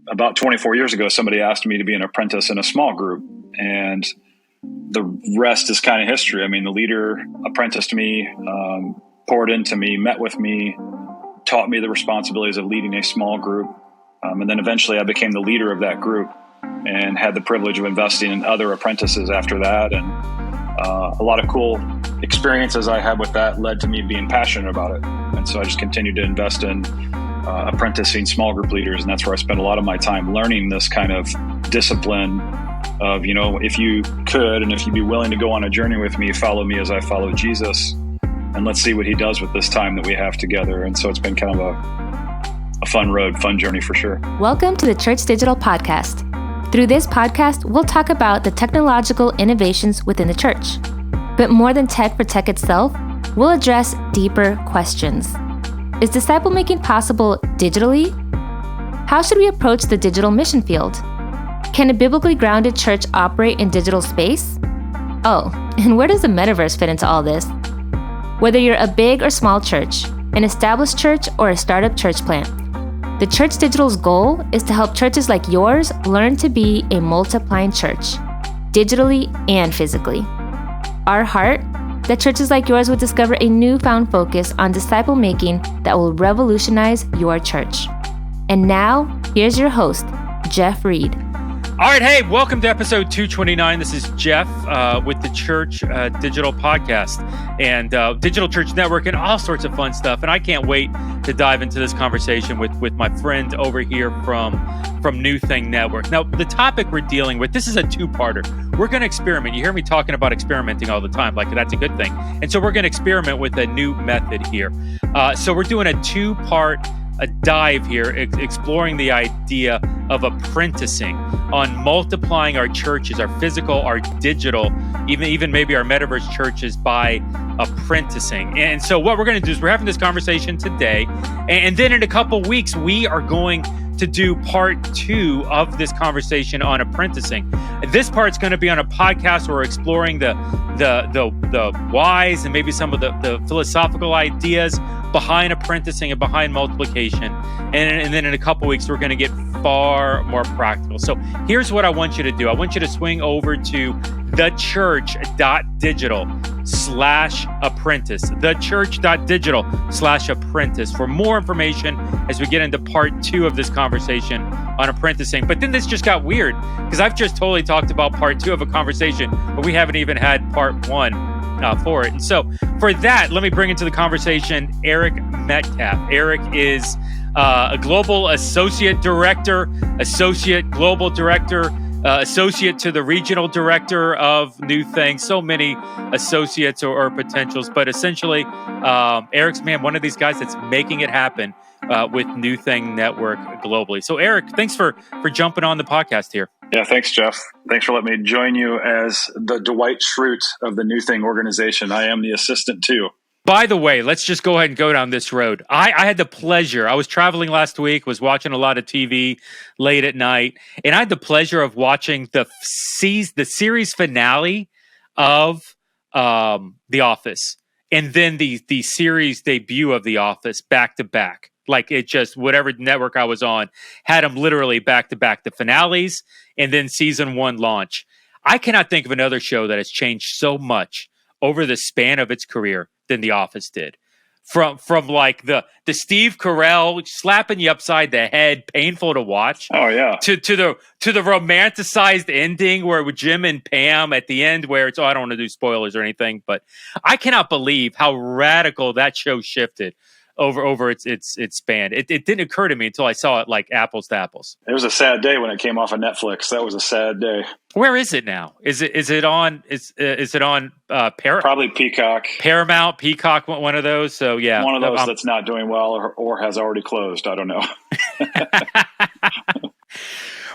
about 24 years ago, somebody asked me to be an apprentice in a small group, and the rest is kind of history. I mean, the leader apprenticed me, poured into me, met with me, taught me the responsibilities of leading a small group. And then eventually I became the leader of that group and had the privilege of investing in other apprentices after that. And a lot of cool experiences I had with that led to me being passionate about it. And so I just continued to invest in apprenticing small group leaders. And that's where I spent a lot of my time learning this kind of discipline of, if you could, and if you'd be willing to go on a journey with me, follow me as I follow Jesus. And let's see what he does with this time that we have together. And so it's been kind of a fun road, fun journey for sure. Welcome to the Church Digital Podcast. Through this podcast, we'll talk about the technological innovations within the church. But more than tech for tech itself, we'll address deeper questions. Is disciple making possible digitally? How should we approach the digital mission field? Can a biblically grounded church operate in digital space? Oh, and where does the metaverse fit into all this? Whether you're a big or small church, an established church, or a startup church plant, the Church Digital's goal is to help churches like yours learn to be a multiplying church, digitally and physically. Our heart, that churches like yours would discover a newfound focus on disciple making that will revolutionize your church. And now, here's your host, Jeff Reed. All right, hey, welcome to episode 229. This is Jeff with the Church Digital Podcast and Digital Church Network and all sorts of fun stuff. And I can't wait to dive into this conversation with my friend over here from New Thing Network. Now, the topic we're dealing with, this is a two-parter. We're going to experiment. You hear me talking about experimenting all the time, like that's a good thing. And so we're going to experiment with a new method here. So we're doing a two-part dive here, exploring the idea of apprenticing on multiplying our churches, our physical, our digital, even maybe our metaverse churches by apprenticing. And so what we're going to do is we're having this conversation today, and then in a couple weeks, we are going to do part 2 of this conversation on apprenticing. This part's going to be on a podcast where we're exploring the whys and maybe some of the philosophical ideas behind apprenticing and behind multiplication. And then in a couple weeks, we're going to get far more practical. So here's what I want you to do. I want you to swing over to theChurch.digital/apprentice, theChurch.digital/apprentice for more information as we get into part 2 of this conversation on apprenticing. But then this just got weird because I've just totally talked about part 2 of a conversation, but we haven't even had part 1 for it. And so for that, let me bring into the conversation Eric Metcalf. Eric is a global associate director, associate global director, associate to the regional director of New Thing. So many associates or potentials, but essentially, Eric's one of these guys that's making it happen with New Thing Network globally. So Eric, thanks for jumping on the podcast here. Yeah, thanks, Jeff. Thanks for letting me join you as the Dwight Schrute of the New Thing organization. I am the assistant too. By the way, let's just go ahead and go down this road. I had the pleasure. I was traveling last week, was watching a lot of TV late at night, and I had the pleasure of watching the series finale of The Office, and then the series debut of The Office back to back. Like it just, whatever network I was on, had them literally back to back, the finales and then season 1 launch. I cannot think of another show that has changed so much over the span of its career than The Office did. From like the Steve Carell slapping you upside the head, painful to watch. Oh yeah. To the romanticized ending where with Jim and Pam at the end, where it's I don't want to do spoilers or anything, but I cannot believe how radical that show shifted over its span. It didn't occur to me until I saw it like apples to apples. It was a sad day when it came off of Netflix. That was a sad day. Where is it now? Is it on probably Peacock. Paramount, Peacock, one of those. So yeah. One of those that's not doing well or has already closed. I don't know.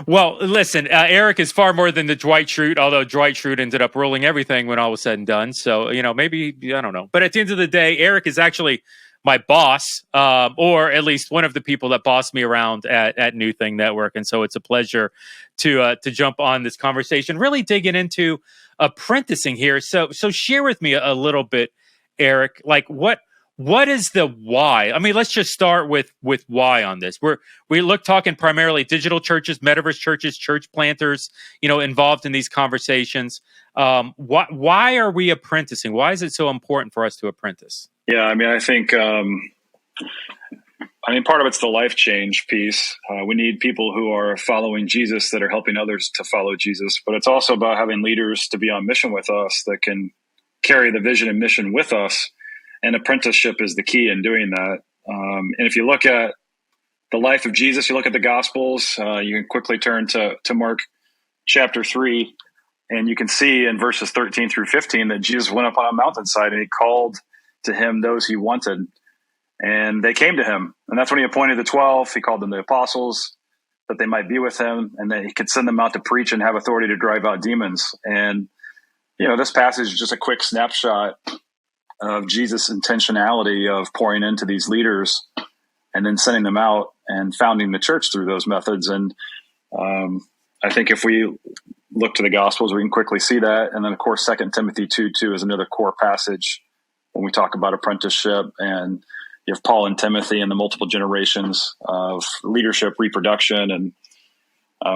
Well, listen, Eric is far more than the Dwight Schrute, although Dwight Schrute ended up ruling everything when all was said and done. So, maybe, I don't know. But at the end of the day, Eric is actually my boss, or at least one of the people that boss me around at New Thing Network. And so it's a pleasure to jump on this conversation, really digging into apprenticing here. So share with me a little bit, Eric, like what what is the why? I mean, let's just start with why on this. We look talking primarily digital churches, metaverse churches, church planters, involved in these conversations. Why are we apprenticing? Why is it so important for us to apprentice? Yeah, I mean, I think, part of it's the life change piece. We need people who are following Jesus that are helping others to follow Jesus. But it's also about having leaders to be on mission with us that can carry the vision and mission with us. And apprenticeship is the key in doing that. And if you look at the life of Jesus, you look at the Gospels, you can quickly turn to Mark chapter 3, and you can see in verses 13 through 15 that Jesus went up on a mountainside and he called to him those he wanted. And they came to him. And that's when he appointed the 12. He called them the apostles, that they might be with him, and that he could send them out to preach and have authority to drive out demons. And, this passage is just a quick snapshot of Jesus' intentionality of pouring into these leaders and then sending them out and founding the church through those methods. And I think if we look to the Gospels, we can quickly see that. And then, of course, 2 Timothy 2:2 is another core passage when we talk about apprenticeship. And you have Paul and Timothy and the multiple generations of leadership, reproduction. And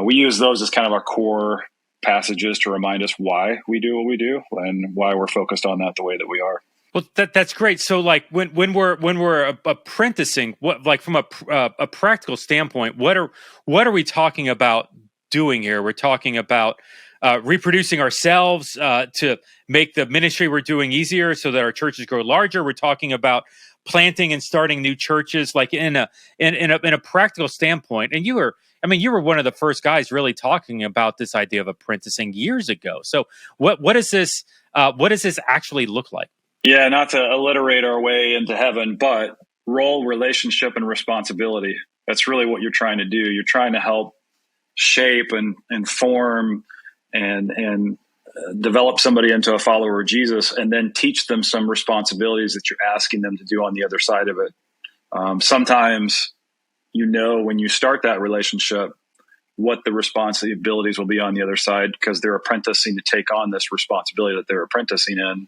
we use those as kind of our core passages to remind us why we do what we do and why we're focused on that the way that we are. Well, that's great. So, like when we're apprenticing, what, like from a practical standpoint, what are we talking about doing here? We're talking about reproducing ourselves to make the ministry we're doing easier, so that our churches grow larger. We're talking about planting and starting new churches, like in a practical standpoint. And you were one of the first guys really talking about this idea of apprenticing years ago. So, what does this actually look like? Yeah, not to alliterate our way into heaven, but role, relationship, and responsibility. That's really what you're trying to do. You're trying to help shape and form and develop somebody into a follower of Jesus, and then teach them some responsibilities that you're asking them to do on the other side of it. Sometimes, when you start that relationship, what the responsibilities will be on the other side, because they're apprenticing to take on this responsibility that they're apprenticing in.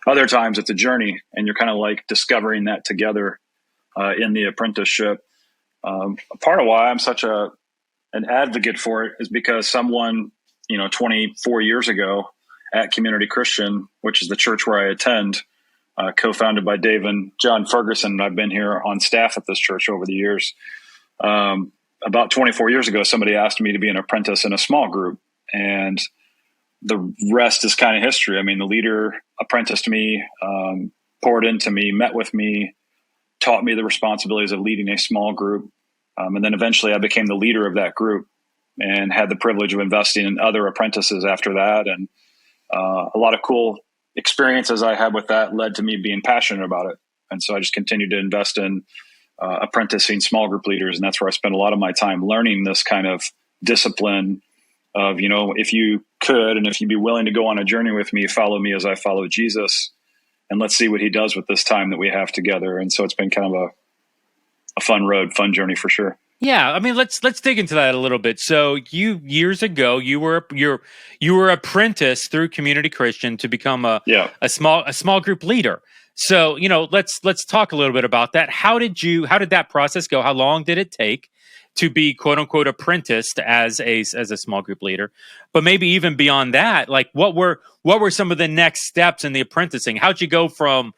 Other times it's a journey, and you're kind of like discovering that together in the apprenticeship. Part of why I'm such an advocate for it is because someone, 24 years ago at Community Christian, which is the church where I attend, co-founded by Dave and John Ferguson, and I've been here on staff at this church over the years. About 24 years ago, somebody asked me to be an apprentice in a small group, and the rest is kind of history. I mean, the leader apprenticed me, poured into me, met with me, taught me the responsibilities of leading a small group. And then eventually I became the leader of that group and had the privilege of investing in other apprentices after that. And a lot of cool experiences I had with that led to me being passionate about it. And so I just continued to invest in apprenticing small group leaders. And that's where I spent a lot of my time learning this kind of discipline of, if you could, and if you'd be willing to go on a journey with me, follow me as I follow Jesus, and let's see what he does with this time that we have together. And so it's been kind of a fun road, fun journey for sure. Yeah, I mean, let's dig into that a little bit. So years ago, you were apprenticed through Community Christian to become a small group leader. So, let's talk a little bit about that. How did that process go? How long did it take to be quote unquote apprenticed as a small group leader? But maybe even beyond that, like what were some of the next steps in the apprenticing? How'd you go from,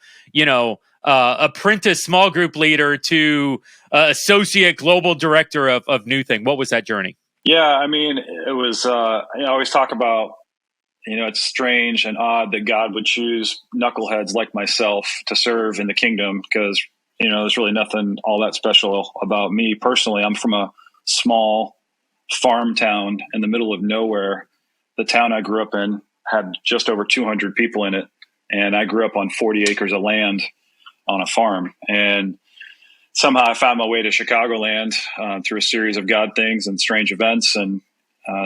apprentice small group leader to associate global director of New Thing? What was that journey? Yeah, I mean, it was, I always talk about, it's strange and odd that God would choose knuckleheads like myself to serve in the kingdom, because there's really nothing all that special about me personally. I'm from a small farm town in the middle of nowhere. The town I grew up in had just over 200 people in it, and I grew up on 40 acres of land on a farm. And somehow I found my way to Chicagoland through a series of God things and strange events, and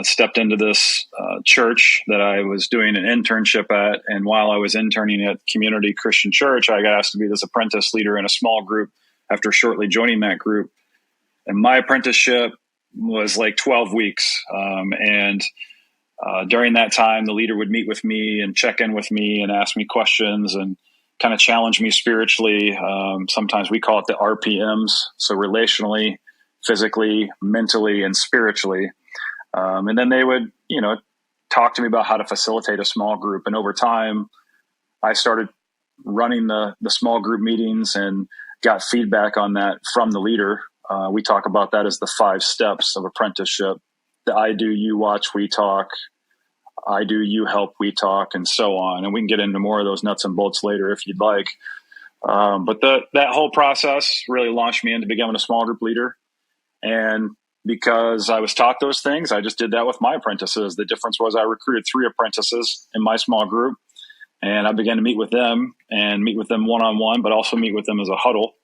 stepped into this church that I was doing an internship at. And while I was interning at Community Christian Church, I got asked to be this apprentice leader in a small group after shortly joining that group. And my apprenticeship was like 12 weeks. During that time, the leader would meet with me and check in with me and ask me questions and kind of challenge me spiritually. Sometimes we call it the RPMs. So relationally, physically, mentally, and spiritually. And then they would, talk to me about how to facilitate a small group. And over time, I started running the small group meetings and got feedback on that from the leader. We talk about that as the 5 steps of apprenticeship. The I do, you watch, we talk. I do, you help, we talk, and so on. And we can get into more of those nuts and bolts later if you'd like. But that whole process really launched me into becoming a small group leader. And because I was taught those things, I just did that with my apprentices. The difference was I recruited 3 apprentices in my small group, and I began to meet with them one-on-one, but also meet with them as a huddle.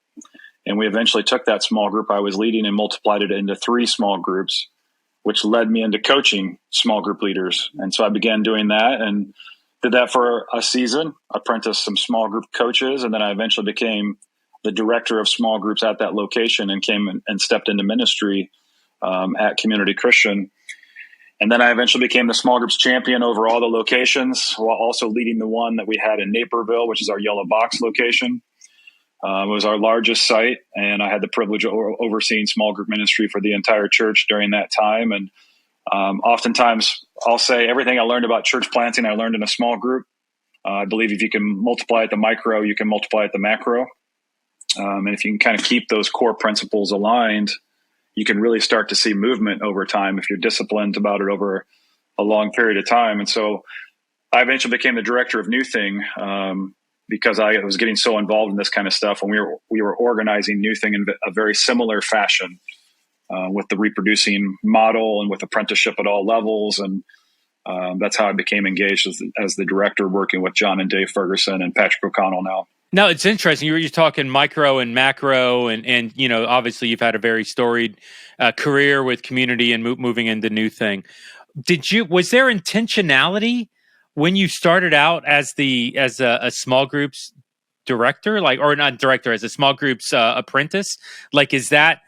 And we eventually took that small group I was leading and multiplied it into 3 small groups, which led me into coaching small group leaders. And so I began doing that and did that for a season, apprenticed some small group coaches, and then I eventually became the director of small groups at that location and came and stepped into ministry at Community Christian. And then I eventually became the small groups champion over all the locations, while also leading the one that we had in Naperville, which is our yellow box location. It was our largest site, and I had the privilege of overseeing small group ministry for the entire church during that time. And oftentimes I'll say everything I learned about church planting, I learned in a small group. I believe if you can multiply at the micro, you can multiply at the macro. And if you can kind of keep those core principles aligned, you can really start to see movement over time if you're disciplined about it over a long period of time. And so I eventually became the director of New Thing because I was getting so involved in this kind of stuff, and we were organizing New Thing in a very similar fashion with the reproducing model and with apprenticeship at all levels. And that's how I became engaged as the director, working with John and Dave Ferguson and Patrick O'Connell now. No, it's interesting. You were just talking micro and macro, and obviously you've had a very storied career with community and moving into New Thing. Was there intentionality when you started out as a small groups director, or not director, as a small groups apprentice? Like, is that,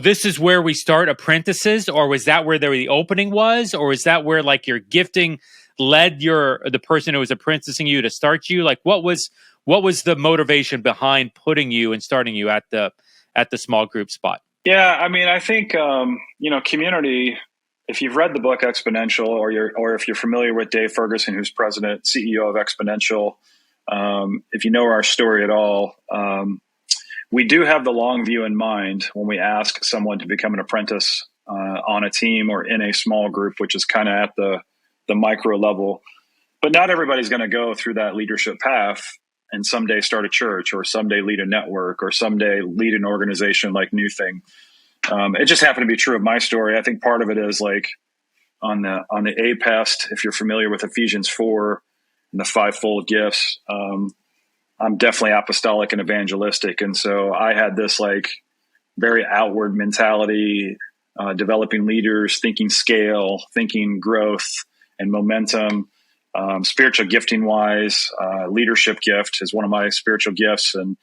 this is where we start apprentices, or was that where the opening was, or is that where like your gifting led the person who was apprenticing you to start you? Like, what was the motivation behind putting you and starting you at the small group spot? Yeah, I mean, I think community. If you've read the book Exponential, or if you're familiar with Dave Ferguson, who's president, CEO of Exponential, if you know our story at all, we do have the long view in mind when we ask someone to become an apprentice on a team or in a small group, which is kind of at the micro level. But not everybody's going to go through that leadership path and someday start a church, or someday lead a network, or someday lead an organization like New Thing. It just happened to be true of my story. I think part of it is like on the APEST, if you're familiar with Ephesians 4 and the 5-fold gifts, I'm definitely apostolic and evangelistic. And so I had this like very outward mentality, developing leaders, thinking scale, thinking growth and momentum. Spiritual gifting wise, leadership gift is one of my spiritual gifts. And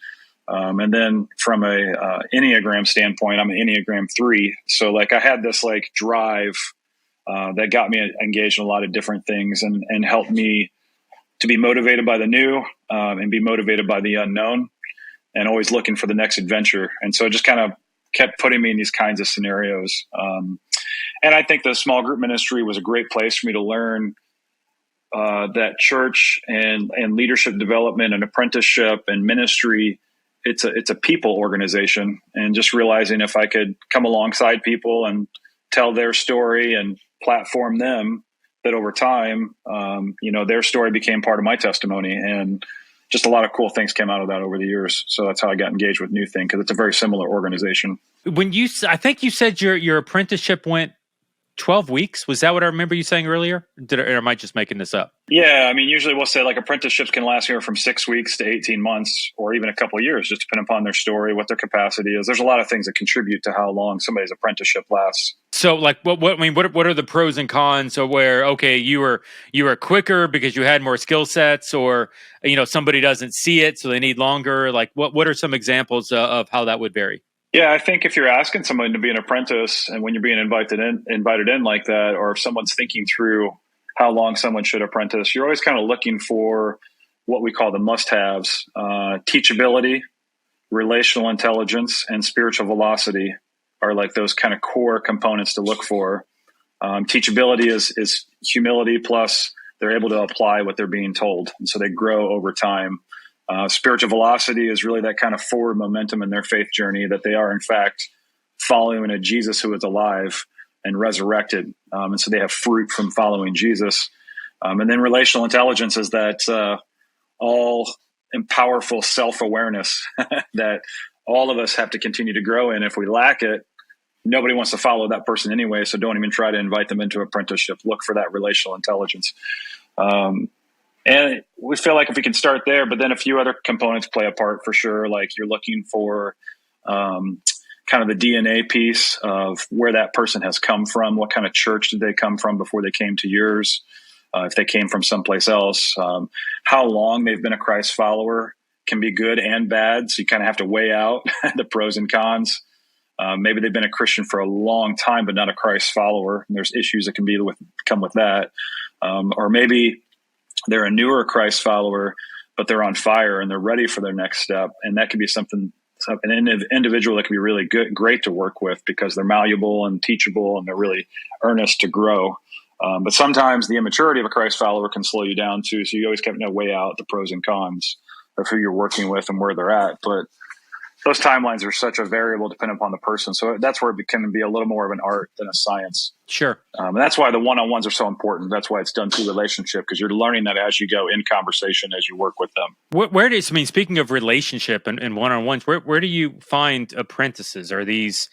then from a Enneagram standpoint, I'm an Enneagram 3. So like I had this like drive that got me engaged in a lot of different things and helped me to be motivated by the new and be motivated by the unknown, and always looking for the next adventure. And so it just kind of kept putting me in these kinds of scenarios. And I think the small group ministry was a great place for me to learn that church and leadership development and apprenticeship and ministry, it's a people organization. And just realizing if I could come alongside people and tell their story and platform them, that over time, their story became part of my testimony, and just a lot of cool things came out of that over the years. So that's how I got engaged with New Thing, because it's a very similar organization. I think you said your apprenticeship went 12 weeks. Was that what I remember you saying earlier? Or am I just making this up? Yeah. I mean, usually we'll say like apprenticeships can last anywhere from 6 weeks to 18 months, or even a couple of years, just depending upon their story, what their capacity is. There's a lot of things that contribute to how long somebody's apprenticeship lasts. So like, what are the pros and cons? So where, okay, you were quicker because you had more skill sets, or, somebody doesn't see it, so they need longer. Like what are some examples of how that would vary? Yeah, I think if you're asking someone to be an apprentice, and when you're being invited in like that, or if someone's thinking through how long someone should apprentice, you're always kind of looking for what we call the must-haves. Teachability, relational intelligence, and spiritual velocity are like those kind of core components to look for. Teachability is humility plus they're able to apply what they're being told. And so they grow over time. Spiritual velocity is really that kind of forward momentum in their faith journey, that they are in fact following a Jesus who is alive and resurrected. And so they have fruit from following Jesus. And then relational intelligence is that all powerful self-awareness that all of us have to continue to grow in. If we lack it, nobody wants to follow that person anyway, so don't even try to invite them into apprenticeship. Look for that relational intelligence. And we feel like if we can start there, but then a few other components play a part for sure. Like you're looking for kind of the DNA piece of where that person has come from. What kind of church did they come from before they came to yours? If they came from someplace else, how long they've been a Christ follower can be good and bad. So you kind of have to weigh out the pros and cons. Maybe they've been a Christian for a long time, but not a Christ follower. And there's issues that can come with that. Or maybe they're a newer Christ follower, but they're on fire and they're ready for their next step. And that could be an individual that could be really great to work with because they're malleable and teachable and they're really earnest to grow. But sometimes the immaturity of a Christ follower can slow you down too. So you always have to weigh out the pros and cons of who you're working with and where they're at. But those timelines are such a variable depending upon the person. So that's where it can be a little more of an art than a science. Sure. And that's why the one-on-ones are so important. That's why it's done through relationship, because you're learning that as you go in conversation, as you work with them. Speaking of relationship and one-on-ones, where do you find apprentices? Are these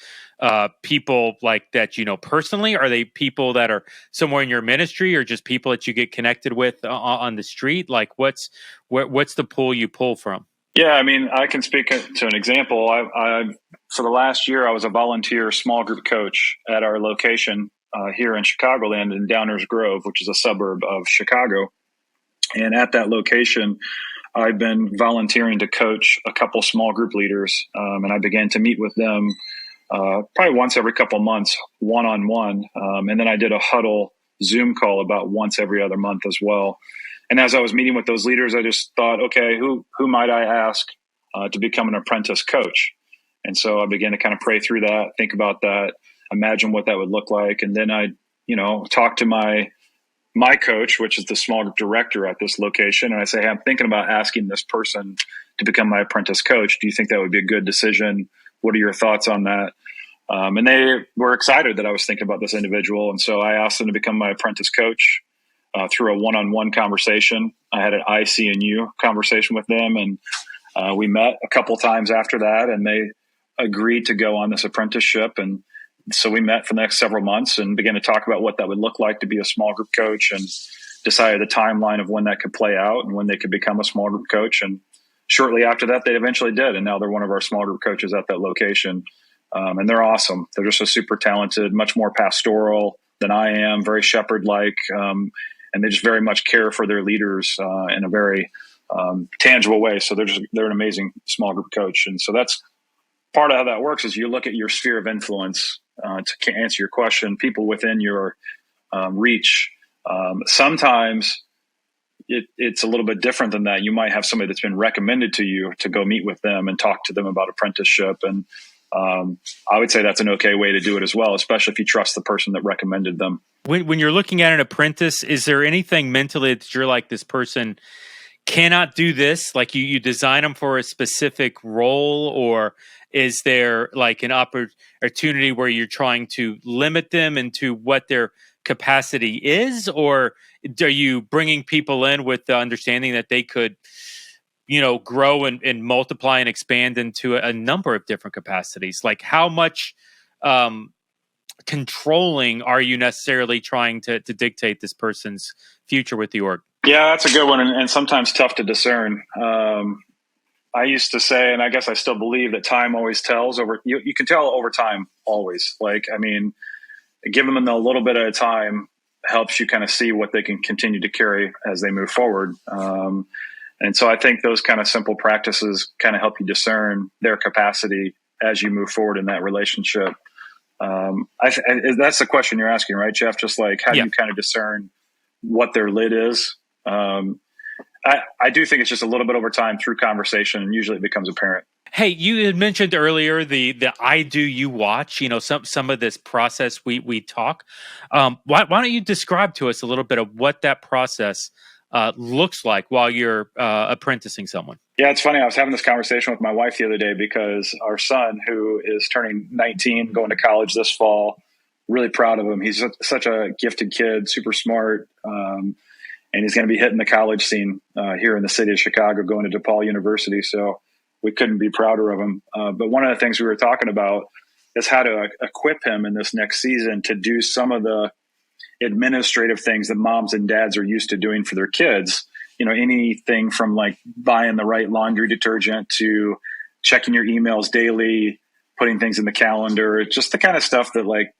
people like that you know personally? Are they people that are somewhere in your ministry, or just people that you get connected with on the street? Like what's the pool you pull from? Yeah, I mean, I can speak to an example. I for the last year, I was a volunteer small group coach at our location here in Chicagoland in Downers Grove, which is a suburb of Chicago. And at that location, I've been volunteering to coach a couple small group leaders, and I began to meet with them probably once every couple months, one-on-one. And then I did a huddle Zoom call about once every other month as well. And as I was meeting with those leaders, I just thought, okay, who might I ask to become an apprentice coach? And so I began to kind of pray through that, think about that, imagine what that would look like. And then I, talk to my coach, which is the small group director at this location. And I say, hey, I'm thinking about asking this person to become my apprentice coach. Do you think that would be a good decision? What are your thoughts on that? And they were excited that I was thinking about this individual. And so I asked them to become my apprentice coach. Through a one-on-one conversation. I had an IC&U conversation with them, and we met a couple times after that, and they agreed to go on this apprenticeship. And so we met for the next several months and began to talk about what that would look like to be a small group coach, and decided the timeline of when that could play out and when they could become a small group coach. And shortly after that, they eventually did, and now they're one of our small group coaches at that location. And they're awesome. They're just so super talented, much more pastoral than I am, very shepherd-like, and they just very much care for their leaders in a very tangible way. So they're an amazing small group coach. And so that's part of how that works is you look at your sphere of influence to answer your question, people within your reach. Sometimes it's a little bit different than that. You might have somebody that's been recommended to you to go meet with them and talk to them about apprenticeship. And I would say that's an okay way to do it as well, especially if you trust the person that recommended them. When you're looking at an apprentice, is there anything mentally that you're like, this person cannot do this? Like you design them for a specific role, or is there like an opportunity where you're trying to limit them into what their capacity is? Or are you bringing people in with the understanding that they could, grow and multiply and expand into a number of different capacities? Like how much controlling are you necessarily trying to dictate this person's future with the org? Yeah, that's a good one, and sometimes tough to discern. I used to say, and I guess I still believe, that time always tells. You can tell over time, always. Give them a little bit at a time helps you kind of see what they can continue to carry as they move forward. And so I think those kind of simple practices kind of help you discern their capacity as you move forward in that relationship. That's the question you're asking, right, Jeff? Just like, how do you kind of discern what their lid is? I do think it's just a little bit over time through conversation, and usually it becomes apparent. Hey, you had mentioned earlier the I do you watch, some of this process we talk. Why don't you describe to us a little bit of what that process looks like while you're apprenticing someone? Yeah, it's funny. I was having this conversation with my wife the other day because our son, who is turning 19, going to college this fall, really proud of him. He's such a gifted kid, super smart, and he's going to be hitting the college scene here in the city of Chicago, going to DePaul University. So we couldn't be prouder of him. But one of the things we were talking about is how to equip him in this next season to do some of the administrative things that moms and dads are used to doing for their kids. Anything from like buying the right laundry detergent to checking your emails daily, putting things in the calendar, just the kind of stuff that like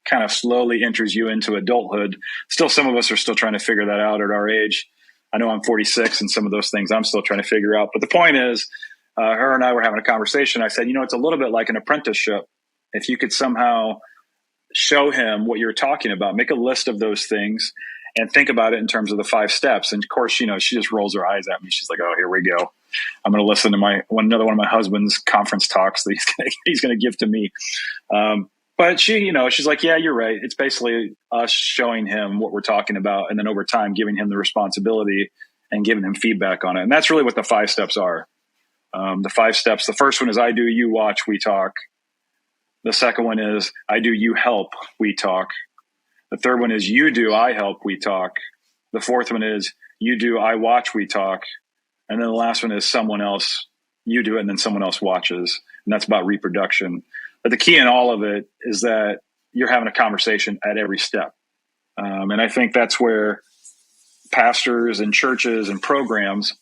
kind of slowly enters you into adulthood. Still, some of us are still trying to figure that out at our age. I know I'm 46 and some of those things I'm still trying to figure out. But the point is, her and I were having a conversation. I said, it's a little bit like an apprenticeship. If you could somehow show him what you're talking about, make a list of those things and think about it in terms of the 5 steps. And of course, she just rolls her eyes at me. She's like, oh, here we go. I'm going to listen to another one of my husband's conference talks that he's going to give to me. But she's like, yeah, you're right. It's basically us showing him what we're talking about. And then over time, giving him the responsibility and giving him feedback on it. And that's really what the 5 steps are. The 5 steps. The first one is I do, you watch, we talk. The second one is I do, you help, we talk. The third one is you do, I help, we talk. The fourth one is you do, I watch, we talk. And then the last one is someone else, you do it, and then someone else watches. And that's about reproduction. But the key in all of it is that you're having a conversation at every step. And I think that's where pastors and churches and programs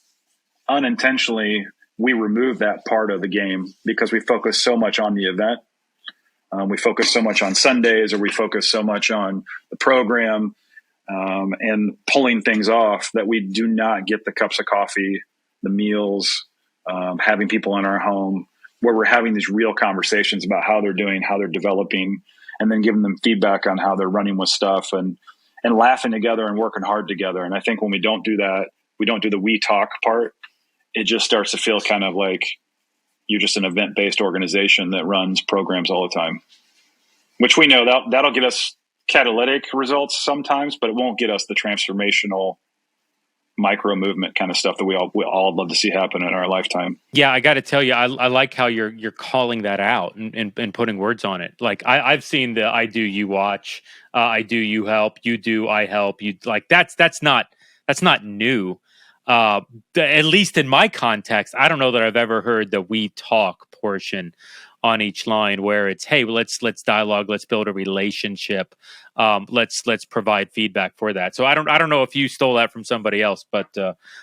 unintentionally, we remove that part of the game because we focus so much on the event. We focus so much on Sundays, or we focus so much on the program and pulling things off that we do not get the cups of coffee, the meals, having people in our home where we're having these real conversations about how they're doing, how they're developing, and then giving them feedback on how they're running with stuff and laughing together and working hard together. And I think when we don't do that, we don't do the we talk part, it just starts to feel kind of like you're just an event-based organization that runs programs all the time, which we know that'll get us catalytic results sometimes, but it won't get us the transformational micro movement kind of stuff that we all love to see happen in our lifetime. Yeah, I got to tell you, I like how you're calling that out and putting words on it. Like I've seen the I do, you watch, I do, you help, you do, I help. You like that's not new. At least in my context, I don't know that I've ever heard the we talk portion on each line where it's, hey, let's dialogue, let's build a relationship, let's provide feedback for that. So I don't know if you stole that from somebody else, but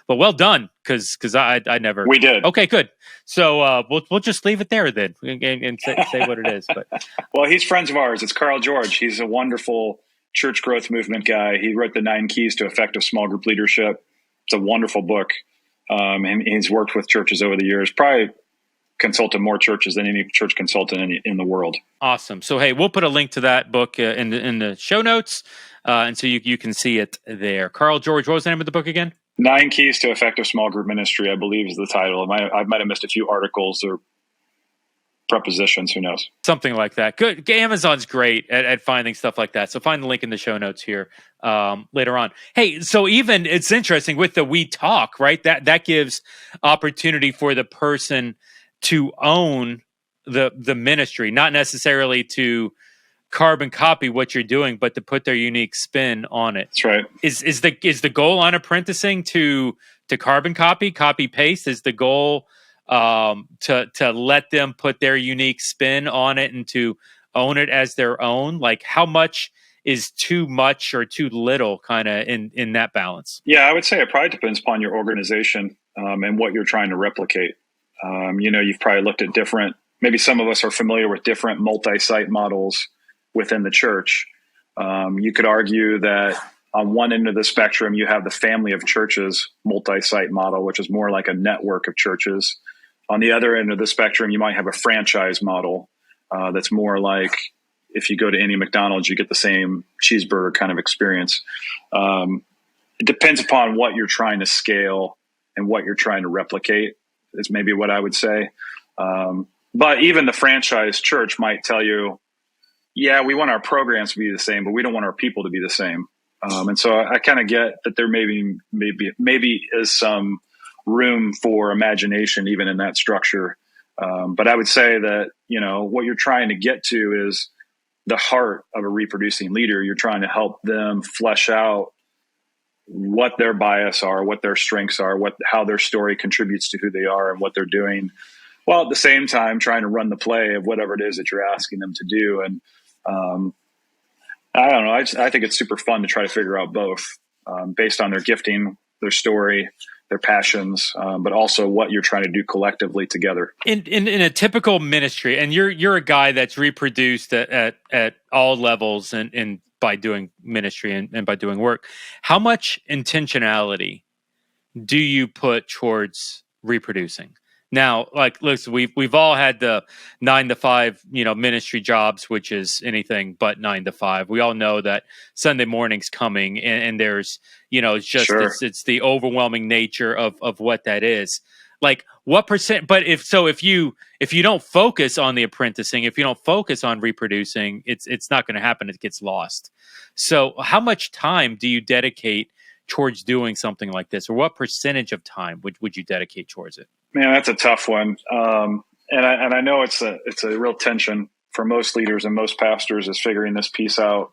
well done, because I never. We did. Okay, good. So we'll just leave it there then and say what it is. But well, he's friends of ours. It's Carl George. He's a wonderful church growth movement guy. He wrote the 9 Keys to Effective Small Group Leadership. It's a wonderful book. And he's worked with churches over the years, probably consulted more churches than any church consultant in the world. Awesome. So, hey, we'll put a link to that book in the show notes. And so you can see it there. Carl George, what was the name of the book again? 9 Keys to Effective Small Group Ministry, I believe is the title. I might have missed a few articles or prepositions, who knows? Something like that. Good. Amazon's great at finding stuff like that. So find the link in the show notes here later on. Hey, so even it's interesting with the we talk, right? That gives opportunity for the person to own the ministry, not necessarily to carbon copy what you're doing, but to put their unique spin on it. That's right. Is the goal on apprenticing to carbon copy paste? Is the goal to let them put their unique spin on it and to own it as their own? Like, how much is too much or too little kind of in that balance? Yeah, I would say it probably depends upon your organization and what you're trying to replicate. You've probably looked at maybe some of us are familiar with different multi-site models within the church. You could argue that on one end of the spectrum, you have the family of churches multi-site model, which is more like a network of churches. On the other end of the spectrum, you might have a franchise model that's more like if you go to any McDonald's, you get the same cheeseburger kind of experience. It depends upon what you're trying to scale and what you're trying to replicate is maybe what I would say. But even the franchise church might tell you, yeah, we want our programs to be the same, but we don't want our people to be the same. And so I kind of get that there maybe is some room for imagination even in that structure. But I would say that, what you're trying to get to is the heart of a reproducing leader. You're trying to help them flesh out what their bias are, what their strengths are, how their story contributes to who they are and what they're doing, while at the same time trying to run the play of whatever it is that you're asking them to do. And I don't know. I think it's super fun to try to figure out both based on their gifting, their story, their passions, but also what you're trying to do collectively together. In a typical ministry, and you're a guy that's reproduced at all levels and by doing ministry and by doing work, how much intentionality do you put towards reproducing? Now, like, listen, we've all had the 9 to 5, ministry jobs, which is anything but 9 to 5. We all know that Sunday morning's coming, and there's, it's just Sure. it's the overwhelming nature of what that is. Like, what percent? But if you don't focus on the apprenticing, if you don't focus on reproducing, it's not going to happen. It gets lost. So, how much time do you dedicate towards doing something like this, or what percentage of time would you dedicate towards it? Man, that's a tough one. And I know it's a real tension for most leaders and most pastors is figuring this piece out.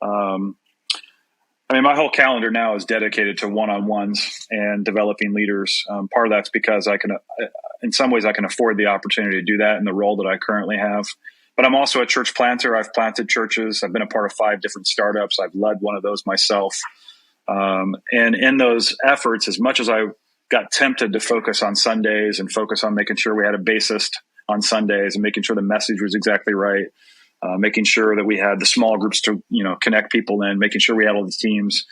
My whole calendar now is dedicated to one-on-ones and developing leaders. Part of that's because in some ways I can afford the opportunity to do that in the role that I currently have. But I'm also a church planter. I've planted churches. I've been a part of 5 different startups. I've led one of those myself. And in those efforts, as much as I got tempted to focus on Sundays and focus on making sure we had a bassist on Sundays and making sure the message was exactly right, making sure that we had the small groups to, connect people in, making sure we had all the teams.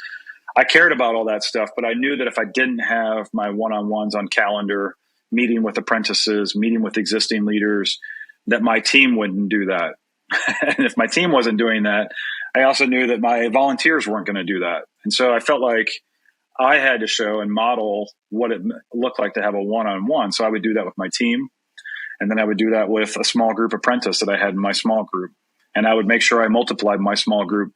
I cared about all that stuff, but I knew that if I didn't have my one-on-ones on calendar, meeting with apprentices, meeting with existing leaders, that my team wouldn't do that. And if my team wasn't doing that, I also knew that my volunteers weren't going to do that. And so I felt like I had to show and model what it looked like to have a one-on-one. So I would do that with my team. And then I would do that with a small group apprentice that I had in my small group. And I would make sure I multiplied my small group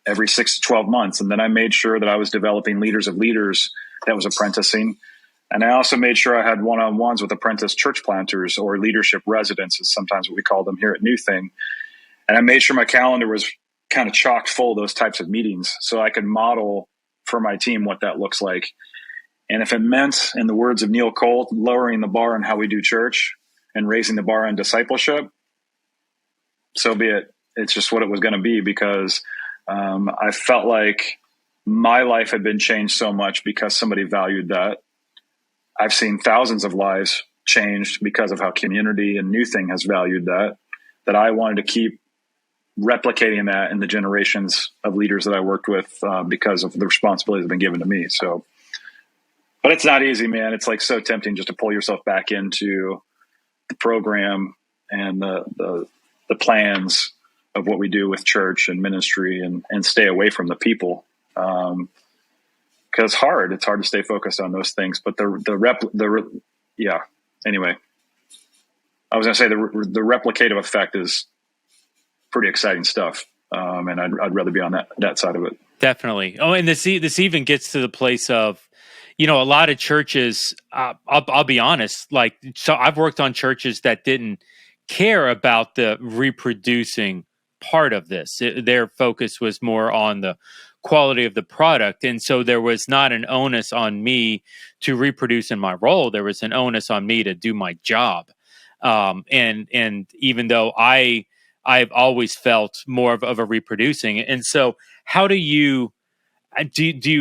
every 6 to 12 months. And then I made sure that I was developing leaders of leaders that was apprenticing. And I also made sure I had one-on-ones with apprentice church planters or leadership residents is sometimes what we call them here at New Thing. And I made sure my calendar was kind of chock full of those types of meetings so I could model for my team what that looks like. And if it meant, in the words of Neil Cole, lowering the bar on how we do church and raising the bar on discipleship, so be it. It's just what it was going to be because I felt like my life had been changed so much because somebody valued that. I've seen thousands of lives changed because of how community and New Thing has valued that I wanted to keep replicating that in the generations of leaders that I worked with because of the responsibilities that have been given to me. So, but it's not easy, man. It's like so tempting just to pull yourself back into the program and the plans of what we do with church and ministry and stay away from the people. Cause it's hard to stay focused on those things, but anyway, I was going to say the replicative effect is pretty exciting stuff. And I'd rather be on that side of it. Definitely. Oh, and this even gets to the place of, a lot of churches, I'll be honest, so I've worked on churches that didn't care about the reproducing part of this. Their focus was more on the quality of the product. And so there was not an onus on me to reproduce in my role. There was an onus on me to do my job. And even though I've always felt more of a reproducing. And so how do you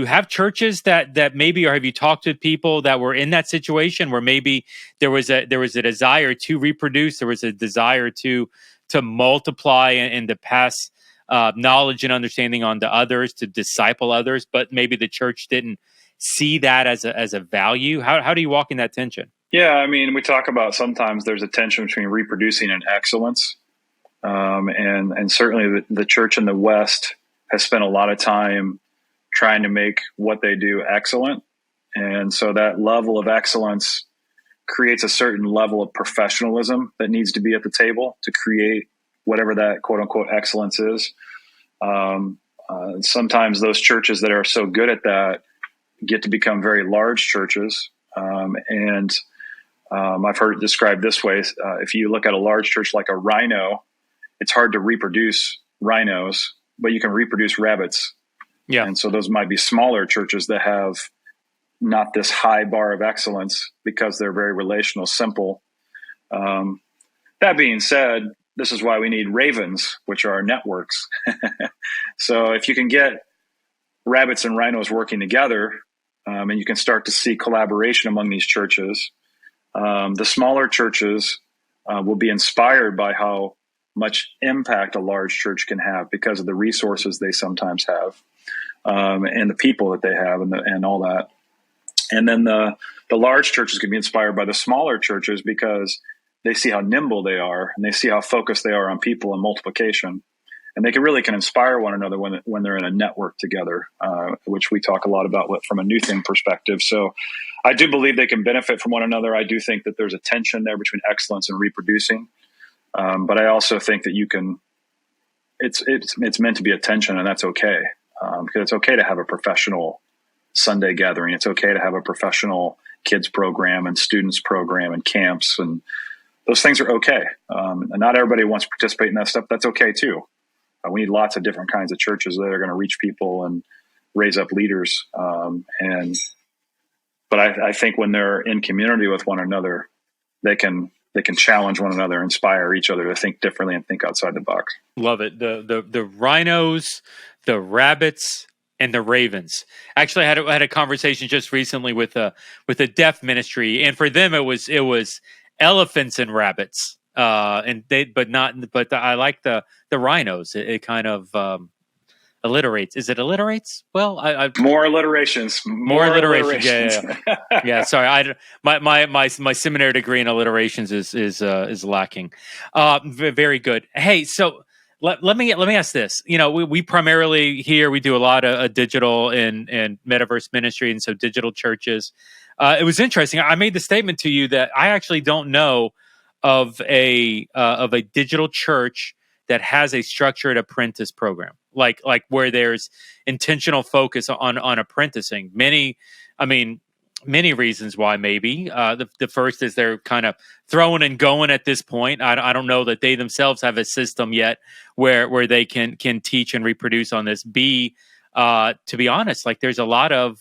have churches that maybe, or have you talked to people that were in that situation where maybe there was a desire to reproduce, there was a desire to multiply and to pass knowledge and understanding on to others, to disciple others, but maybe the church didn't see that as a value? How do you walk in that tension? Yeah, we talk about sometimes there's a tension between reproducing and excellence. And certainly the church in the West has spent a lot of time trying to make what they do excellent. And so that level of excellence creates a certain level of professionalism that needs to be at the table to create whatever that quote unquote excellence is. Sometimes those churches that are so good at that get to become very large churches. And I've heard it described this way. If you look at a large church like a rhino, it's hard to reproduce rhinos, but you can reproduce rabbits. Yeah. And so those might be smaller churches that have not this high bar of excellence because they're very relational, simple. That being said, this is why we need ravens, which are our networks. So if you can get rabbits and rhinos working together, and you can start to see collaboration among these churches, the smaller churches will be inspired by how much impact a large church can have because of the resources they sometimes have, and the people that they have, and all that. And then the large churches can be inspired by the smaller churches because they see how nimble they are and they see how focused they are on people and multiplication. And they can inspire one another when they're in a network together, which we talk a lot about from a new thing perspective. So I do believe they can benefit from one another. I do think that there's a tension there between excellence and reproducing. But I also think that it's meant to be a tension, and that's okay. Because it's okay to have a professional Sunday gathering. It's okay to have a professional kids program and students program and camps, and those things are okay. And not everybody wants to participate in that stuff. That's okay too. We need lots of different kinds of churches that are going to reach people and raise up leaders. But I think when they're in community with one another, they can challenge one another, inspire each other to think differently and think outside the box. Love it. The rhinos, the rabbits, and the ravens. Actually, I had a conversation just recently with a deaf ministry, and for them it was elephants and rabbits. But I like the rhinos. It kind of alliterates. Is it alliterates? Well, more alliterations. More alliterations. Yeah. Yeah. Sorry, my seminary degree in alliterations is lacking. Very good. Hey, so let me ask this. We primarily here we do a lot of digital and metaverse ministry, and so digital churches. It was interesting. I made the statement to you that I actually don't know of a digital church that has a structured apprentice program, like where there's intentional focus on apprenticing. Many reasons why. Maybe the first is they're kind of throwing and going at this point. I don't know that they themselves have a system yet where they can teach and reproduce on this. B, to be honest, like there's a lot of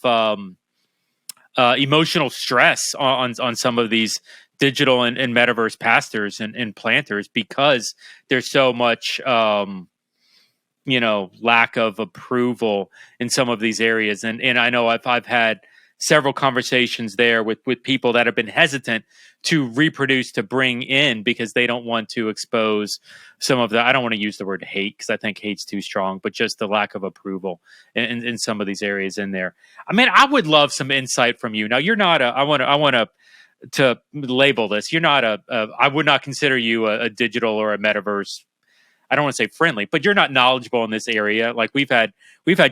emotional stress on some of these digital and metaverse pastors and planters because there's so much lack of approval in some of these areas, and I know I've had several conversations there with people that have been hesitant to reproduce, to bring in, because they don't want to expose some of the, I don't want to use the word hate because I think hate's too strong, but just the lack of approval in some of these areas in there. I mean, I would love some insight from you. Now, you're not I want to label this. You're not I would not consider you a digital or a metaverse. I don't want to say friendly, but you're not knowledgeable in this area. Like we've had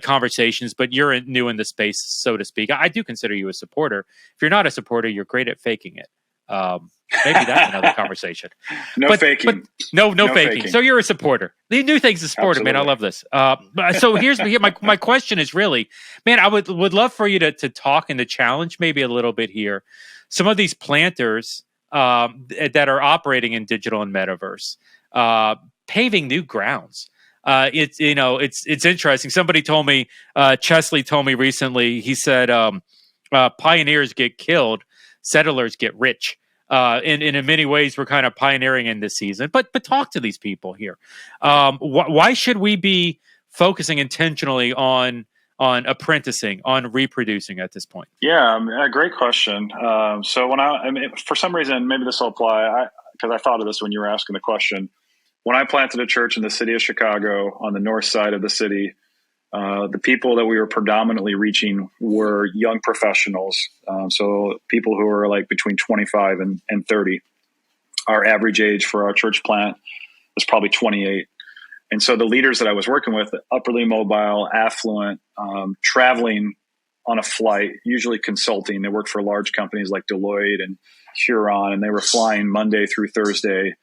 conversations, but you're new in the space, so to speak. I do consider you a supporter. If you're not a supporter, you're great at faking it. Maybe that's another conversation. Faking. No faking. So you're a supporter. The new thing's a supporter, Absolutely. Man. I love this. So here's my question is really, man, I would love for you to talk and to challenge maybe a little bit here. Some of these planters that are operating in digital and metaverse, paving new grounds. It's interesting. Somebody told me, Chesley told me recently. He said, "Pioneers get killed, settlers get rich." And in many ways, we're kind of pioneering in this season. But talk to these people here. Why should we be focusing intentionally on apprenticing, on reproducing at this point? Yeah, a great question. So for some reason, maybe this will apply, because I thought of this when you were asking the question. When I planted a church in the city of Chicago on the north side of the city, the people that we were predominantly reaching were young professionals. So people who are like between 25 and 30. Our average age for our church plant was probably 28. And so the leaders that I was working with, upperly mobile, affluent, traveling on a flight, usually consulting. They worked for large companies like Deloitte and Huron, and they were flying Monday through Thursday,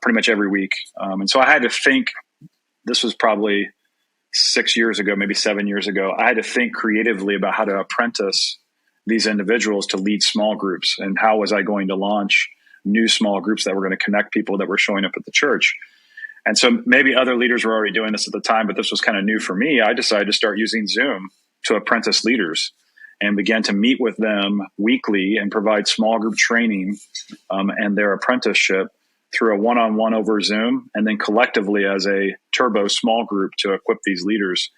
pretty much every week. And so I had to think, this was probably 6 years ago, maybe 7 years ago, I had to think creatively about how to apprentice these individuals to lead small groups, and how was I going to launch new small groups that were going to connect people that were showing up at the church. And so maybe other leaders were already doing this at the time, but this was kind of new for me. I decided to start using Zoom to apprentice leaders, and began to meet with them weekly and provide small group training and their apprenticeship through a one-on-one over Zoom, and then collectively as a turbo small group to equip these leaders.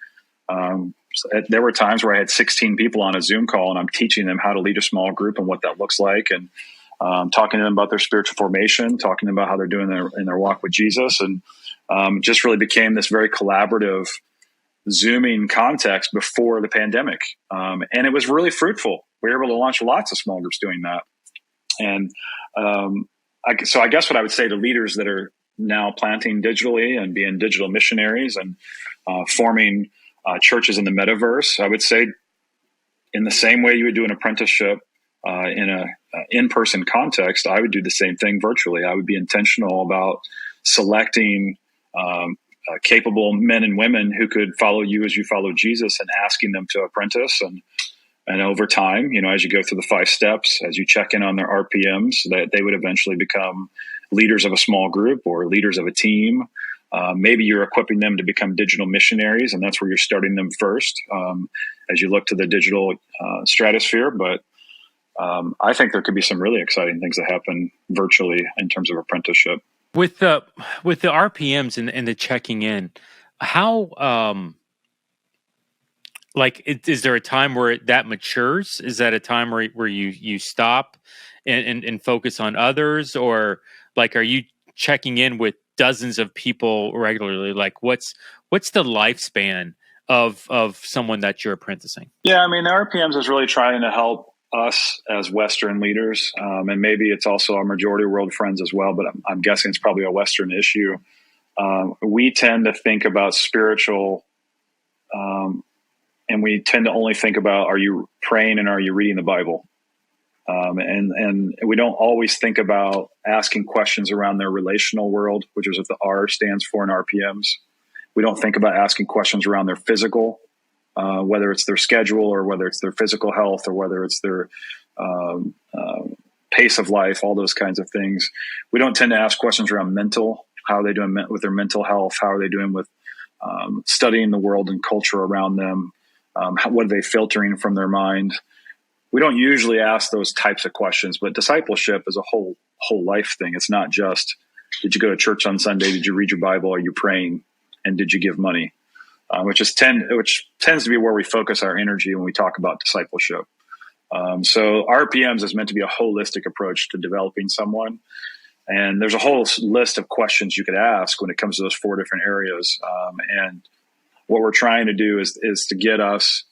There were times where I had 16 people on a Zoom call, and I'm teaching them how to lead a small group and what that looks like, and talking to them about their spiritual formation, talking about how they're doing in their walk with Jesus, and just really became this very collaborative Zooming context before the pandemic. And it was really fruitful. We were able to launch lots of small groups doing that. And so I guess what I would say to leaders that are now planting digitally and being digital missionaries and forming churches in the metaverse, I would say, in the same way you would do an apprenticeship in a in-person context, I would do the same thing virtually. I would be intentional about selecting capable men and women who could follow you as you follow Jesus, and asking them to apprentice. And over time, as you go through the 5 steps, as you check in on their RPMs, that they would eventually become leaders of a small group or leaders of a team. Maybe you're equipping them to become digital missionaries, and that's where you're starting them first as you look to the digital stratosphere. But I think there could be some really exciting things that happen virtually in terms of apprenticeship. With the RPMs and the checking in, how is there a time where that matures? Is that a time where you stop and focus on others, or are you checking in with dozens of people regularly? What's the lifespan of someone that you're apprenticing? Yeah, the RPMs is really trying to help us as Western leaders, and maybe it's also our majority world friends as well, but I'm guessing it's probably a Western issue. We tend to think about spiritual, and we tend to only think about, are you praying and are you reading the Bible? And we don't always think about asking questions around their relational world, which is what the R stands for in RPMs. We don't think about asking questions around their physical, whether it's their schedule or whether it's their physical health or whether it's their pace of life, all those kinds of things. We don't tend to ask questions around mental. How are they doing with their mental health? How are they doing with studying the world and culture around them? What are they filtering from their mind? We don't usually ask those types of questions, but discipleship is a whole life thing. It's not just, did you go to church on Sunday? Did you read your Bible? Are you praying? And did you give money? Which tends to be where we focus our energy when we talk about discipleship. So RPMs is meant to be a holistic approach to developing someone. And there's a whole list of questions you could ask when it comes to those 4 different areas. And what we're trying to do is to get us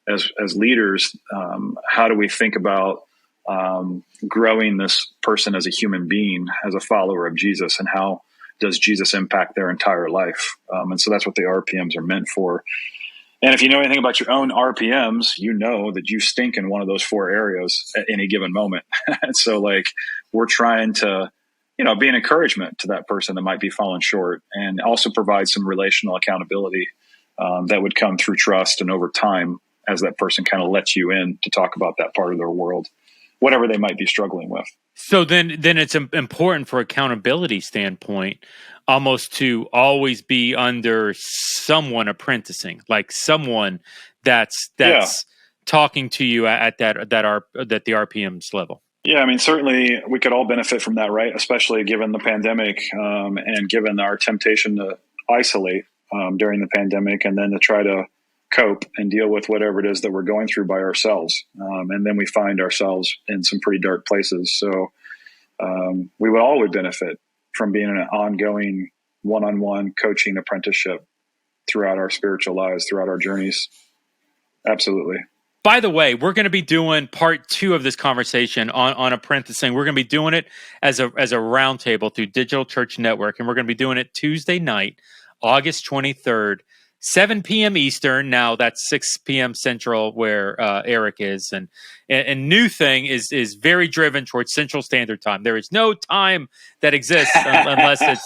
as leaders, how do we think about growing this person as a human being, as a follower of Jesus, and how does Jesus impact their entire life? And so that's what the RPMs are meant for. And if you know anything about your own RPMs, you know that you stink in one of those 4 areas at any given moment. And so we're trying to, be an encouragement to that person that might be falling short, and also provide some relational accountability that would come through trust and over time, as that person kind of lets you in to talk about that part of their world, whatever they might be struggling with. So then it's important for accountability standpoint, almost to always be under someone apprenticing, like someone that's talking to you at the RPMs level. Yeah, certainly we could all benefit from that, right? Especially given the pandemic, and given our temptation to isolate during the pandemic, and then to try to cope and deal with whatever it is that we're going through by ourselves. And then we find ourselves in some pretty dark places. So we would benefit from being in an ongoing one-on-one coaching apprenticeship throughout our spiritual lives, throughout our journeys. Absolutely. By the way, we're going to be doing part 2 of this conversation on apprenticing. We're going to be doing it as a roundtable through Digital Church Network, and we're going to be doing it Tuesday night, August 23rd, 7 p.m. Eastern. Now that's 6 p.m. Central, where Eric is, and New Thing is very driven towards Central Standard Time. There is no time that exists unless it's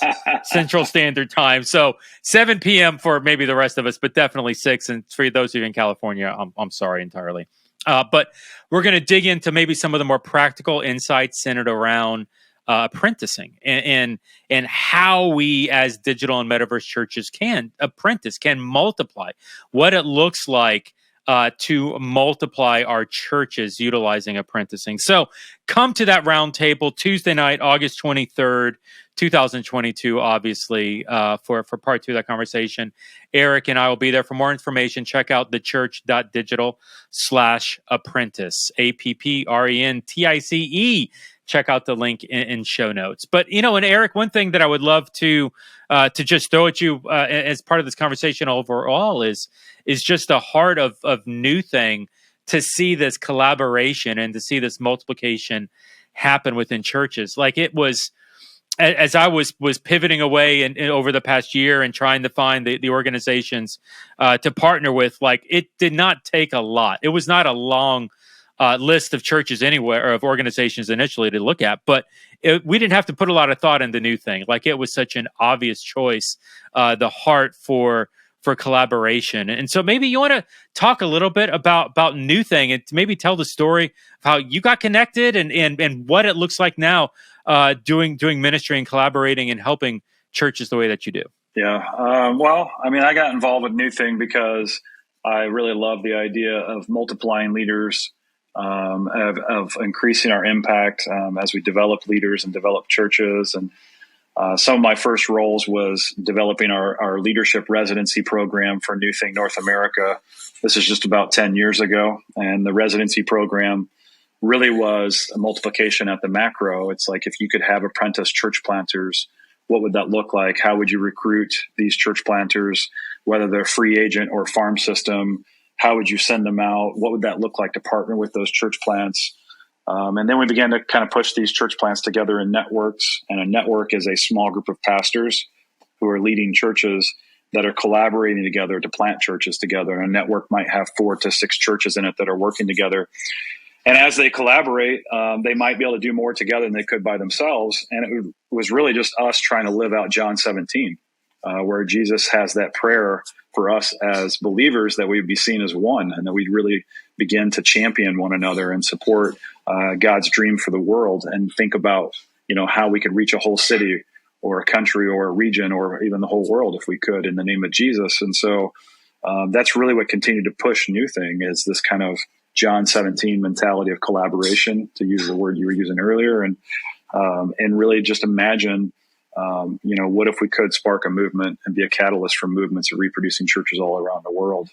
Central Standard Time. So 7 p.m. for maybe the rest of us, but definitely 6. And for those of you in California, I'm sorry entirely. But we're going to dig into maybe some of the more practical insights centered around apprenticing and how we as digital and metaverse churches can multiply, what it looks like to multiply our churches utilizing apprenticing. So come to that roundtable Tuesday night, August 23rd, 2022, obviously, for part 2 of that conversation. Eric and I will be there. For more information, check out thechurch.digital/apprentice, APPRENTICE. Check out the link in show notes. But, and Eric, one thing that I would love to just throw at you as part of this conversation overall is just the heart of New Thing, to see this collaboration and to see this multiplication happen within churches. Like, it was, as I was pivoting away and over the past year and trying to find the organizations to partner with, like, it did not take a lot. It was not a long list of churches anywhere, or of organizations initially to look at, but we didn't have to put a lot of thought into New Thing. Like, it was such an obvious choice, the heart for collaboration. And so maybe you want to talk a little bit about New Thing and maybe tell the story of how you got connected and what it looks like now, doing ministry and collaborating and helping churches the way that you do. Yeah. Well, I mean, I got involved with New Thing because I really love the idea of multiplying leaders, of increasing our impact as we develop leaders and develop churches. And some of my first roles was developing our leadership residency program for New Thing North America. This is just about 10 years ago. And the residency program really was a multiplication at the macro. It's like, if you could have apprentice church planters, what would that look like? How would you recruit these church planters, whether they're free agent or farm system? How would you send them out? What would that look like to partner with those church plants? And then we began to kind of push these church plants together in networks. And a network is a small group of pastors who are leading churches that are collaborating together to plant churches together. And a network might have 4 to 6 churches in it that are working together. And as they collaborate, they might be able to do more together than they could by themselves. And it was really just us trying to live out John 17, where Jesus has that prayer for us as believers, that we'd be seen as one, and that we'd really begin to champion one another and support God's dream for the world, and think about, how we could reach a whole city or a country or a region or even the whole world if we could, in the name of Jesus. And so that's really what continued to push New Thing, is this kind of John 17 mentality of collaboration, to use the word you were using earlier, and really just imagine, what if we could spark a movement and be a catalyst for movements of reproducing churches all around the world.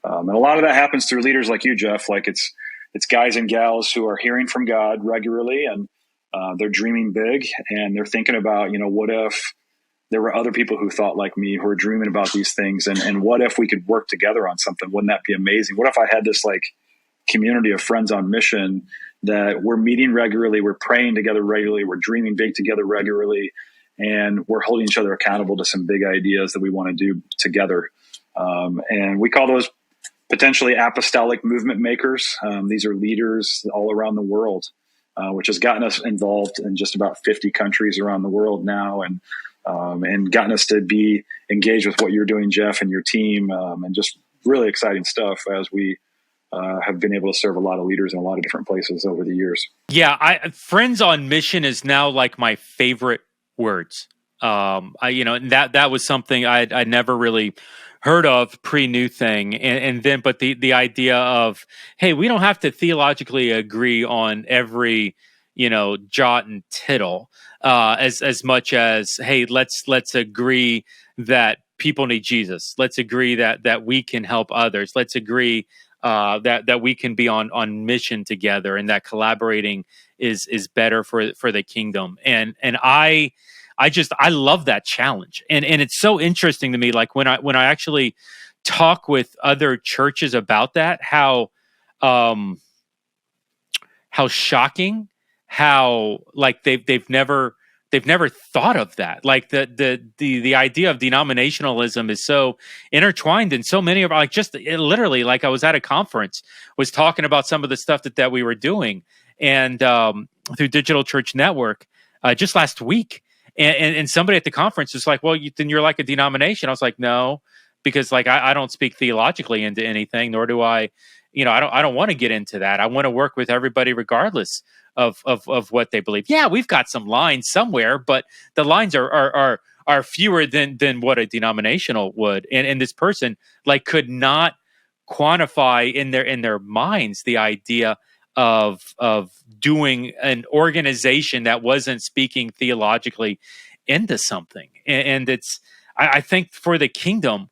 And a lot of that happens through leaders like you, Jeff. Like, it's guys and gals who are hearing from God regularly, and they're dreaming big, and they're thinking about, what if there were other people who thought like me, who are dreaming about these things, and what if we could work together on something? Wouldn't that be amazing? What if I had this community of friends on mission, that we're meeting regularly, we're praying together regularly, we're dreaming big together regularly, and we're holding each other accountable to some big ideas that we want to do together. And we call those potentially apostolic movement makers. These are leaders all around the world, which has gotten us involved in just about 50 countries around the world now, and gotten us to be engaged with what you're doing, Jeff, and your team, and just really exciting stuff as we have been able to serve a lot of leaders in a lot of different places over the years. Yeah, friends on mission is now like my favorite words. That was something I never really heard of pre-New Thing, and then but the idea of, hey, we don't have to theologically agree on every jot and tittle, as much as, hey, let's agree that people need Jesus. Let's agree that we can help others. Let's agree that we can be on mission together, and that collaborating is better for the kingdom. And I love that challenge. And it's so interesting to me, like when I actually talk with other churches about that, how shocking, how like they've never they've never thought of that. Like the idea of denominationalism is so intertwined in so many of like just literally like I was at a conference, was talking about some of the stuff that we were doing and through Digital Church Network just last week. And somebody at the conference was like, well, then you're like a denomination. I was like, no, because like I don't speak theologically into anything, nor do I, I don't want to get into that. I want to work with everybody regardless of what they believe. Yeah, we've got some lines somewhere, but the lines are fewer than what a denominational would. And this person like could not quantify in their minds the idea of doing an organization that wasn't speaking theologically into something. And it's, I think for the kingdom,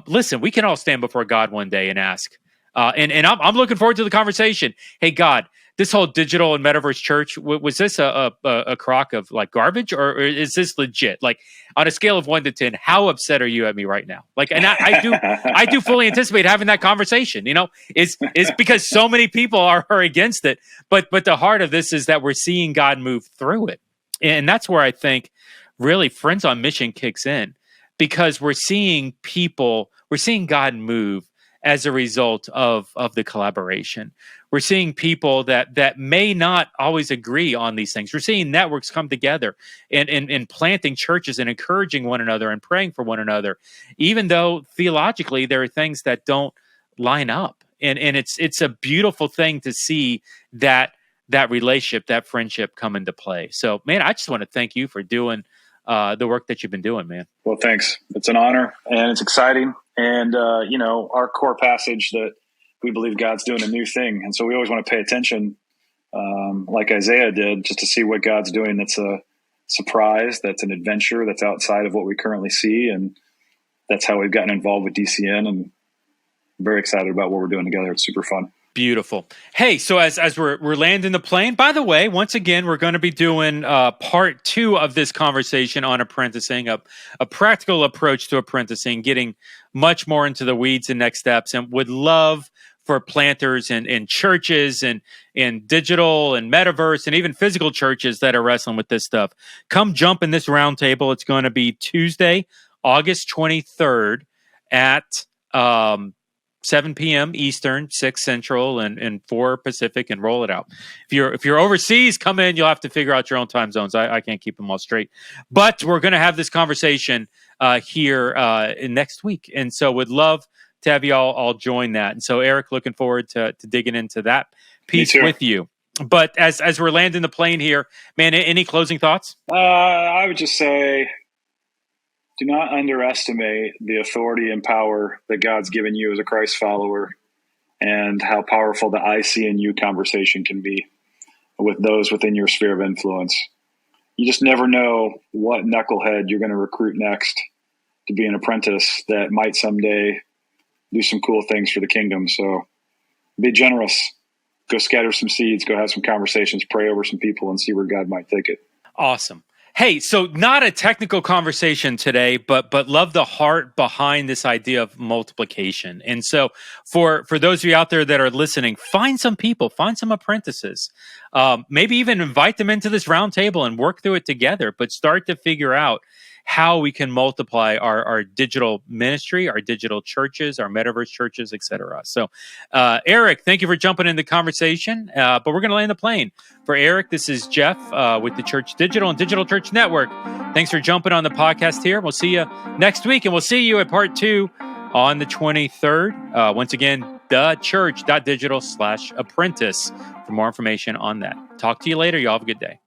listen, we can all stand before God one day and ask, and I'm looking forward to the conversation. Hey, God, this whole digital and metaverse church, was this a crock of like garbage, or is this legit? Like on a scale of 1 to 10, how upset are you at me right now? Like, and I do fully anticipate having that conversation. Is because so many people are against it, but the heart of this is that we're seeing God move through it, and that's where I think really Friends on Mission kicks in, because we're seeing God move as a result of the collaboration. We're seeing people that may not always agree on these things. We're seeing networks come together and planting churches and encouraging one another and praying for one another, even though theologically there are things that don't line up. And it's a beautiful thing to see that relationship, that friendship come into play. So, man, I just want to thank you for doing the work that you've been doing, man. Well, thanks. It's an honor and it's exciting. And, our core passage that we believe God's doing a new thing. And so we always want to pay attention, like Isaiah did, just to see what God's doing. That's a surprise. That's an adventure that's outside of what we currently see. And that's how we've gotten involved with DCN, and I'm very excited about what we're doing together. It's super fun. Beautiful. Hey, so as we're landing the plane, by the way, once again, we're going to be doing part 2 of this conversation on apprenticing, a practical approach to apprenticing, getting much more into the weeds and next steps, and would love for planters and churches and digital and metaverse and even physical churches that are wrestling with this stuff. Come jump in this roundtable. It's going to be Tuesday, August 23rd at 7 p.m. Eastern, 6 Central, and 4 Pacific, and roll it out. If you're overseas, come in. You'll have to figure out your own time zones. I can't keep them all straight. But we're going to have this conversation here next week, and so would love to have you all join that. And so, Eric, looking forward to digging into that piece with you. But as we're landing the plane here, man, any closing thoughts? I would just say, do not underestimate the authority and power that God's given you as a Christ follower, and how powerful the I see in you conversation can be with those within your sphere of influence. You just never know what knucklehead you're going to recruit next to be an apprentice that might someday do some cool things for the kingdom. So be generous. Go scatter some seeds. Go have some conversations. Pray over some people and see where God might take it. Awesome. Hey, so not a technical conversation today, but love the heart behind this idea of multiplication. And so for those of you out there that are listening, find some people, find some apprentices, maybe even invite them into this round table and work through it together, but start to figure out how we can multiply our digital ministry, our digital churches, our metaverse churches, etc. So, Eric, thank you for jumping in the conversation, but we're going to land the plane. For Eric, this is Jeff with the Church Digital and Digital Church Network. Thanks for jumping on the podcast here. We'll see you next week, and we'll see you at part 2 on the 23rd. Once again, theChurch.digital/apprentice for more information on that. Talk to you later. Y'all have a good day.